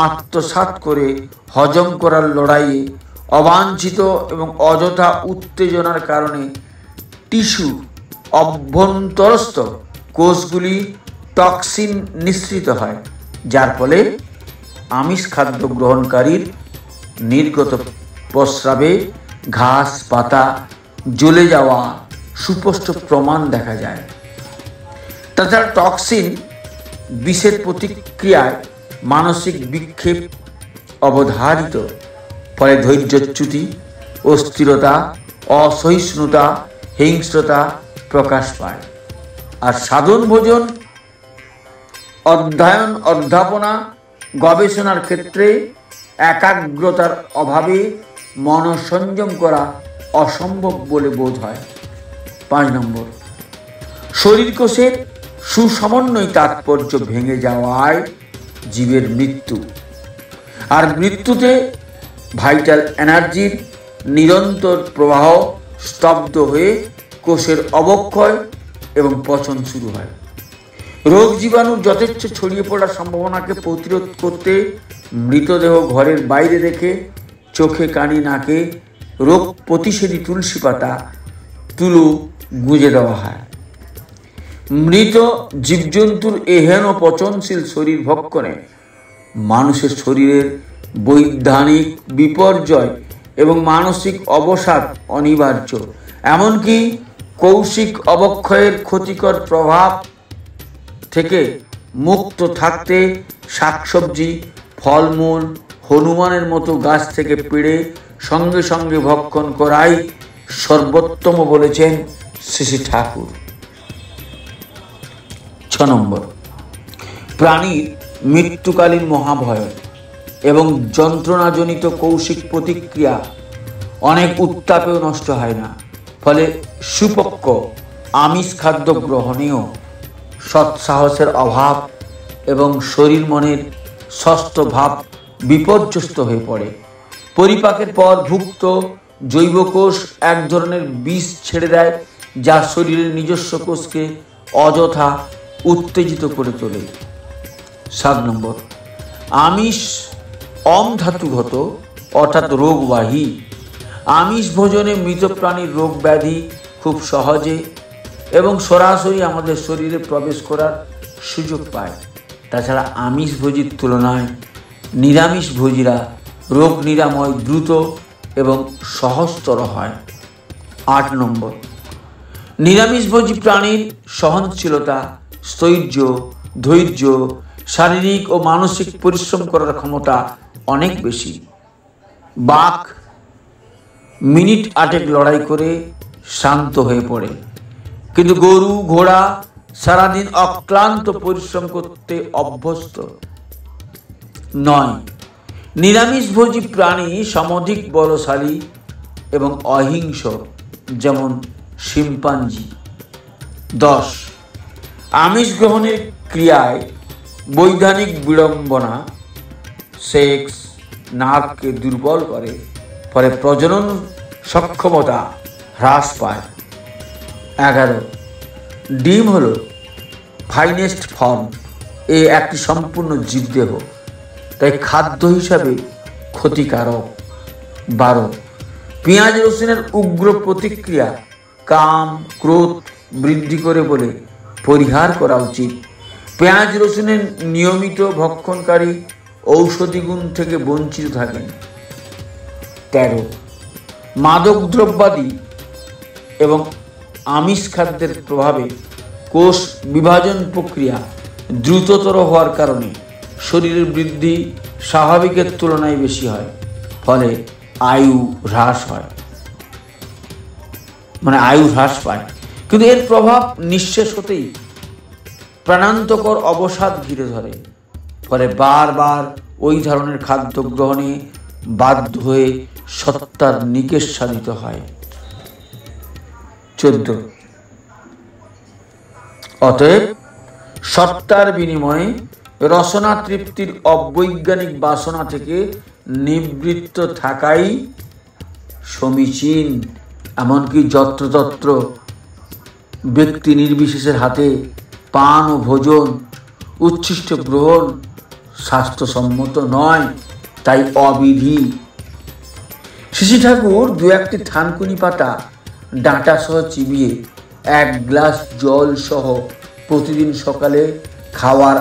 Speaker 1: আত্মসাৎ করে হজম করার লড়াইয়ে অবাঞ্ছিত এবং অযথা উত্তেজনার কারণে টিস্যু অভ্যন্তরস্থ কোষগুলি টক্সিন নিঃসৃত হয়, যার ফলে আমিষ খাদ্য গ্রহণকারীর নির্গত প্রস্রাবে ঘাস পাতা জ্বলে যাওয়া সুস্পষ্ট প্রমাণ দেখা যায়। তাছাড়া টক্সিন বিষের প্রতিক্রিয়ায় মানসিক বিক্ষেপ অবধারিত, ফলে ধৈর্যচ্যুতি, অস্থিরতা, অসহিষ্ণুতা, হিংস্রতা প্রকাশ পায়। আর সাধন ভোজন, অধ্যয়ন, অধ্যাপনা, গবেষণার ক্ষেত্রে একাগ্রতার অভাবে মনঃসংযম করা অসম্ভব বলে বোধ হয়। 5 নম্বর, শরীর কোষের সুসমন্বয় তাৎপর্য ভেঙে যাওয়ায় জীবের মৃত্যু। আর মৃত্যুতে ভাইটাল এনার্জির নিরন্তর প্রবাহ স্তব্ধ হয়ে কোষের অবক্ষয় এবং পচন শুরু হয়। রোগ জীবাণুর যথেচ্ছ ছড়িয়ে পড়ার সম্ভাবনাকে প্রতিরোধ করতে মৃতদেহ ঘরের বাইরে রেখে চোখে কানে নাকে রোগ প্রতিষেধী তুলসী পাতা তুলো গুঁজে দেওয়া হয়। মৃত জীবজন্তুর এহেন পচনশীল শরীর ভক্ষণে মানুষের শরীরের বৈধানিক বিপর্যয় এবং মানসিক অবসাদ অনিবার্য। এমনকি কৌশিক অবক্ষয়ের ক্ষতিকর প্রভাব থেকে মুক্ত থাকতে শাকসবজি, ফলমূল, হনুমানের মতো গাছ থেকে পেড়ে সঙ্গে সঙ্গে ভক্ষণ করাই সর্বোত্তম বলেছেন শ্রী ঠাকুর। 6 নম্বর, প্রাণীর মৃত্যুকালীন মহাভয় এবং যন্ত্রণাজনিত কৌশিক প্রতিক্রিয়া অনেক উত্তাপেও নষ্ট হয় না, ফলে সুপক্ক আমিষ খাদ্য গ্রহণেও সৎসাহসের অভাব এবং শরীর মনের ষষ্ঠ ভাব বিপর্যস্ত হয়ে পড়ে। পরিপাকের পর ভুক্ত জৈব কোষ এক ধরনের বিষ ছেড়ে দেয়, যা শরীরের নিজস্ব কোষকে অযথা উত্তেজিত করে তোলে। 7 নম্বর, আমিষ অমধাতুগত অর্থাৎ রোগবাহী। আমিষ ভোজনে মৃত প্রাণীর রোগ ব্যাধি খুব সহজে এবং সরাসরি আমাদের শরীরে প্রবেশ করার সুযোগ পায়। তাছাড়া আমিষ ভোজির তুলনায় নিরামিষ ভোজীরা রোগ নিরাময় দ্রুত এবং সহজতর হয়। 8 নম্বর, নিরামিষভোজী প্রাণীর সহনশীলতা, স্থৈর্য, ধৈর্য, শারীরিক ও মানসিক পরিশ্রম করার ক্ষমতা অনেক বেশি। বাঘ মিনিট 8 লড়াই করে শান্ত হয়ে পড়ে, কিন্তু গরু ঘোড়া সারাদিন অক্লান্ত পরিশ্রম করতে অভ্যস্ত। 9, নিরামিষভোজী প্রাণী সমধিক বলশালী এবং অহিংস যেমন শিম্পাঞ্জি। 10. আমিষ গ্রহণের ক্রিয়ায় বৈধানিক বিড়ম্বনা সেক্স নার্ভকে দুর্বল করে, ফলে প্রজনন সক্ষমতা হ্রাস পায়। 11. ডিম হল ফাইনেস্ট ফর্ম, একটি সম্পূর্ণ জীবদেহ, তাই খাদ্য হিসাবে ক্ষতিকারক। 12. পেঁয়াজ রসুনের উগ্র প্রতিক্রিয়া কাম ক্রোধ বৃদ্ধি করে বলে পরিহার করা উচিত। পেঁয়াজ রসুনের নিয়মিত ভক্ষণকারী ঔষধি গুণ থেকে বঞ্চিত থাকেন। 13. মাদক দ্রব্যাদি এবং আমিষ খাদ্যের প্রভাবে কোষ বিভাজন প্রক্রিয়া দ্রুততর হওয়ার কারণে শরীরের বৃদ্ধি স্বাভাবিকের তুলনায় বেশি হয়, ফলে আয়ু হ্রাস হয়, আয়ু হ্রাস পায়। কিন্তু এর প্রভাব নিঃশেষ হতেই প্রাণান্তকর অবসাদ ঘিরে ধরে, ফলে বারবার ওই ধরনের খাদ্য গ্রহণে বাধ্য হয়ে সত্তার নিকেশ সাধিত হয়। 14. অতএব সত্তার বিনিময়ে রসনা তৃপ্তির অবৈজ্ঞানিক বাসনা থেকে নিবৃত্ত থাকাই সমীচীন। এমনকি যত্রতত্র ব্যক্তি নির্বিশেষের হাতে পান ও ভোজন উচ্ছিষ্ট গ্রহণ স্বাস্থ্যসম্মত নয়, তাই অবিধি। শ্রী ঠাকুর 2-1টি থানকুনি পাতা ডাঁটা সহ চিবিয়ে 1 গ্লাস জল সহ প্রতিদিন সকালে খাওয়ার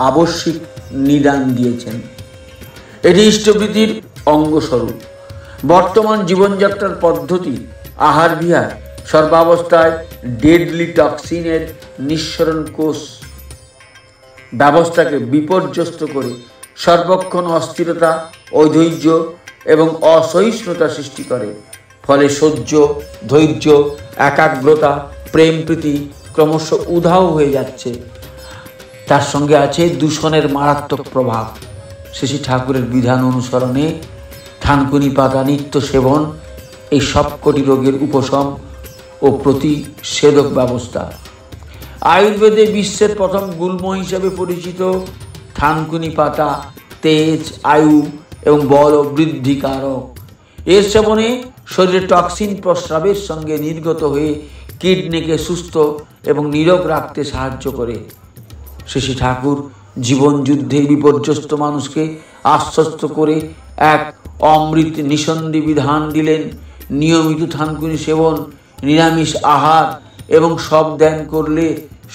Speaker 1: আবশ্যিক নিদান দিয়েছেন। এটি ইষ্টবৃত্তির অঙ্গস্বরূপ। বর্তমান জীবনযাত্রার পদ্ধতি আহার বিহার সর্বাবস্থায় ডেডলি টক্সিনের নিঃসরণ কোষ ব্যবস্থাকে বিপর্যস্ত করে সর্বক্ষণ অস্থিরতা, অধৈর্য এবং অসহিষ্ণুতা সৃষ্টি করে। ফলে সহ্য, ধৈর্য, একাগ্রতা, প্রেম প্রীতি ক্রমশ উধাও হয়ে যাচ্ছে। তার সঙ্গে আছে দূষণের মারাত্মক প্রভাব। শ্রী ঠাকুরের বিধান অনুসরণে থানকুনি পাতা নিত্য সেবন এই সবকটি রোগের উপশম ও প্রতিষেধক ব্যবস্থা। আয়ুর্বেদে বিশ্বের প্রথম গুল্ম হিসাবে পরিচিত থানকুনি পাতা তেজ, আয়ু এবং বল বৃদ্ধিকারক। এর সেবনে শরীরে টক্সিন প্রস্রাবের সঙ্গে নির্গত হয়ে কিডনিকে সুস্থ এবং নীরব রাখতে সাহায্য করে। শ্রী ঠাকুর জীবন যুদ্ধে বিপর্যস্ত মানুষকে আশ্বস্ত করে এক অমৃত নিঃসন্দি বিধান দিলেন। নিয়মিত থানকুনি সেবন, নিরামিষ আহার এবং সব ধ্যান করলে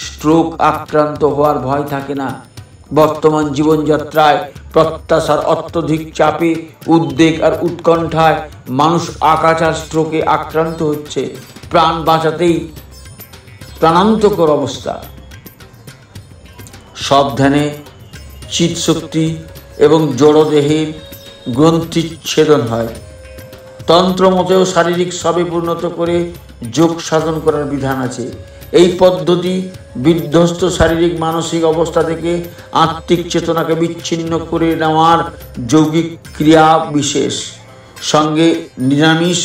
Speaker 1: স্ট্রোক আক্রান্ত হওয়ার ভয় থাকে না। বর্তমান জীবনযাত্রায় প্রত্যাশার অত্যধিক চাপে, উদ্বেগ আর উৎকণ্ঠায় মানুষ আকাচার স্ট্রোকে আক্রান্ত হচ্ছে। প্রাণ বাঁচাতেই প্রাণান্তকর অবস্থা। সব ধ্যানে চিৎশক্তি এবং জড়দেহের গ্রন্থিচ্ছেদন হয়। তন্ত্র মতেও শারীরিক সবে পরিণত করে যোগ সাধন করার বিধান আছে। এই পদ্ধতি বিধ্বস্ত শারীরিক মানসিক অবস্থা থেকে আত্মিক চেতনাকে বিচ্ছিন্ন করে নেওয়ার যৌগিক ক্রিয়া বিশেষ। সঙ্গে নিরামিষ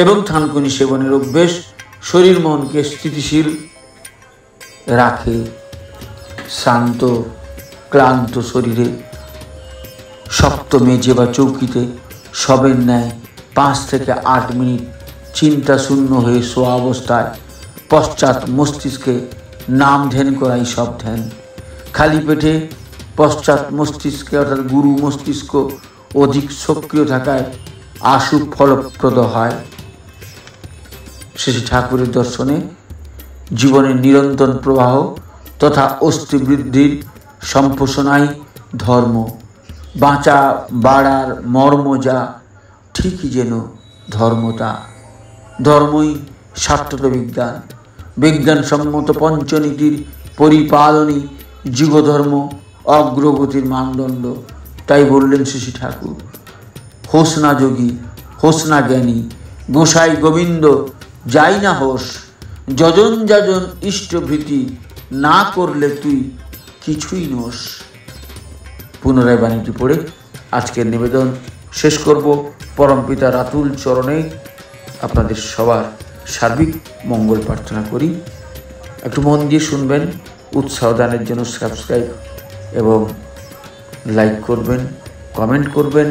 Speaker 1: এবং থানকুনি সেবনের অভ্যেস শরীর মনকে স্থিতিশীল রাখে। শান্ত ক্লান্ত শরীরে শক্ত মেঝে বা চৌকিতে সবের ন্যায় 5 থেকে 8 মিনিট চিন্তা শূন্য হয়ে শোয়া অবস্থায় পশ্চাৎ মস্তিষ্কে নাম ধ্যান করাই সব ধ্যান। খালি পেটে পশ্চাৎ মস্তিষ্কে অর্থাৎ গুরু মস্তিষ্ক অধিক সক্রিয় থাকায় আশু ফলপ্রদ হয়। শ্রী ঠাকুরের দর্শনে জীবনের নিরন্তর প্রবাহ তথা অস্থি বৃদ্ধির সম্পোষণাই ধর্ম। বাঁচা বাড়ার মর্ম যা, ঠিকই যেন ধর্মতা। ধর্মই শাশ্বত বিজ্ঞান। বিজ্ঞানসম্মত পঞ্চনীতির পরিপালনই যুগধর্ম অগ্রগতির মানদণ্ড। তাই বললেন শ্রী ঠাকুর, হোস না যোগী, হোস না জ্ঞানী, গোসাই গোবিন্দ যাই না হোস, যজন যাজন ইষ্টভৃতি না করলে তুই কিছুই নোস। পুনরায় বাণীটি পড়ে আজকের নিবেদন শেষ করব। পরমপিতার আতুল চরণে আপনাদের সবার সার্বিক মঙ্গল প্রার্থনা করি। একটু মন দিয়ে শুনবেন, উৎসাহ দানের জন্য সাবস্ক্রাইব এবং লাইক করবেন, কমেন্ট করবেন,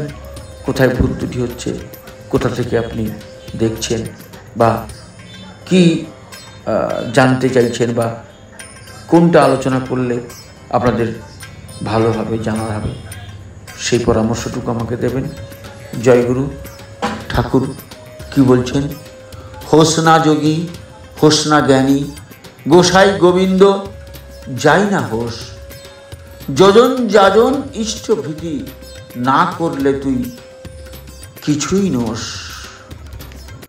Speaker 1: কোথায় ভুল ত্রুটি হচ্ছে, কোথা থেকে আপনি দেখছেন বা কি জানতে চাইছেন বা কোনটা আলোচনা করলে আপনাদের ভালো হবে, জানা হবে, সেই পরামর্শটুকু আমাকে দেবেন। জয়গুরু। ঠাকুর কি বলছেন? হোস না যোগী, হোস না জ্ঞানী, গোসাই গোবিন্দ যাই না হোস, যজন যাজন ইষ্টভীতি, না করলে তুই কিছুই নোস।